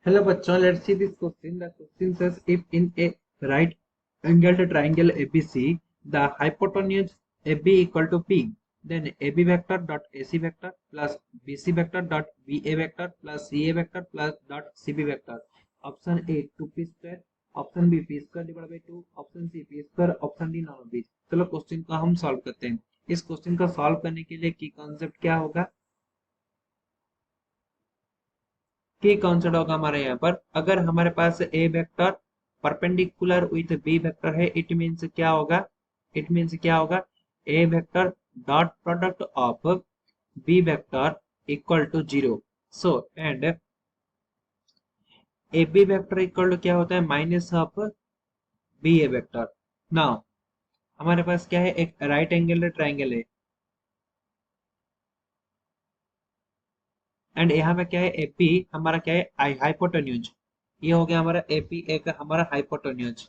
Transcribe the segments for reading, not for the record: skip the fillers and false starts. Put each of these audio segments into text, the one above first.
Hello bachon, let's see this question. The question says if in a right angled triangle ABC, the hypotenuse AB equal to P, then AB vector dot AC vector plus BC vector dot BA vector plus CA vector plus dot CB vector. Option A 2P square, option B P square divided by 2, option C P square, option D non B। चलो question को हम solve करते हैं। इस question को solve करने के लिए की कॉन्सेप्ट क्या होगा? की कॉन्सेप्ट होगा हमारे यहाँ पर, अगर हमारे पास A vector perpendicular with B vector है, इट मीन्स क्या होगा A vector dot product of B vector equal to zero. So and A B vector equal to क्या होता है minus of B A vector. Now हमारे पास क्या है, एक राइट एंगल ट्राइंगल है एंड यहाँ पे क्या है एपी हमारा क्या है हाइपोटेन्यूज। ये हो गया हमारा एपी एक हमारा हाइपोटेन्यूज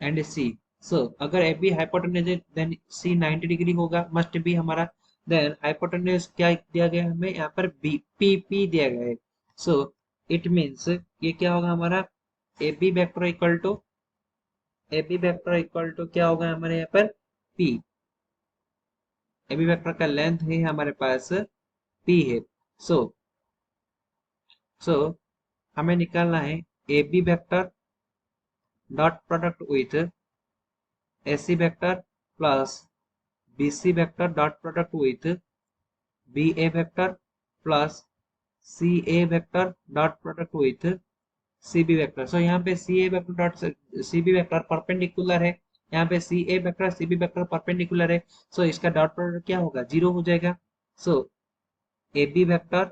एंड सी। सो अगर ए बी हाइपोटेन्यूज है देन सी 90 डिग्री होगा, मस्ट बी हमारा। देन हाइपोटेन्यूज क्या दिया गया है हमें यहाँ पर बी पी पी दिया गया है। सो इट मींस ये क्या होगा हमारा A B vector equal to क्या होगा हमारे यहाँ पर पी। ए बी वेक्टर का लेंथ है हमारे पास पी है। सो सो हमें निकालना है A B vector dot product with AC vector plus BC vector dot product with BA vector plus CA vector dot product with CB vector। सो यहाँ पे CA vector dot CB vector perpendicular है, यहाँ पे CA vector CB vector perpendicular है। सो इसका dot product क्या होगा, zero हो जाएगा। So AB vector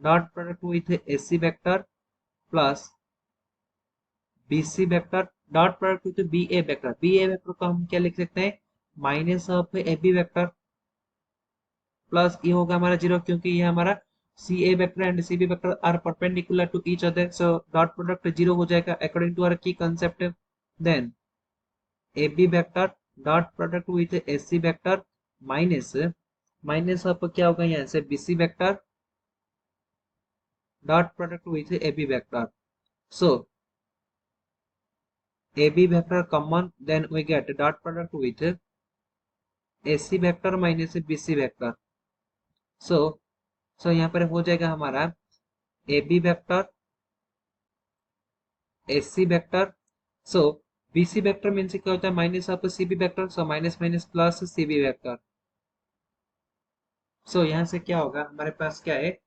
dot product with AC vector plus BC vector dot product with BA vector. BA vector को हम क्या लिख सकते हैं minus of AB vector plus ये होगा हमारा जीरो, क्योंकि ये हमारा CA vector and CB vector are perpendicular to each other. So dot product zero हो जाएगा अकॉर्डिंग टू आवर की concept. Then AB vector dot product with AC vector minus minus of क्या होगा यहाँ से BC vector dot product with AB vector. So AB vector common, then we get dot product with AC vector minus BC vector। so so यहाँ पर हो जाएगा हमारा AB vector AC vector। so BC vector means क्या होता है minus of CB vector, so minus minus plus CB vector। so यहाँ से क्या होगा हमारे पास क्या है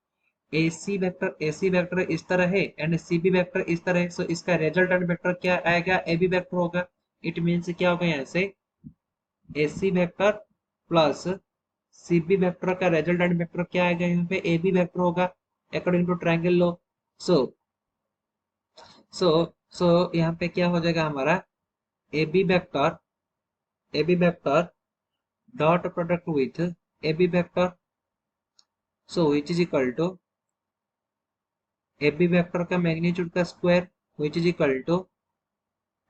AC वेक्टर इस तरह है एंड CB वेक्टर इस तरह है। सो इसका रिजल्टेंट वेक्टर क्या आएगा AB वेक्टर होगा। इट मीन्स क्या होगा यहाँ से AC vector plus CB vector का रिजल्टेंट वेक्टर क्या आएगा यहाँ पे AB वेक्टर होगा according to triangle law. So so so यहाँ पे क्या हो जाएगा हमारा AB vector dot product with AB vector. So which is equal to AB vector का मैग्नीट्यूड का square which is equal to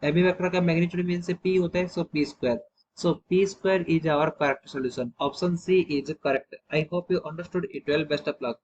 AB vector का मैग्नीट्यूड मींस P होता है, सो P square. So P square is our correct solution. Option C is correct. I hope you understood it well. Best of luck.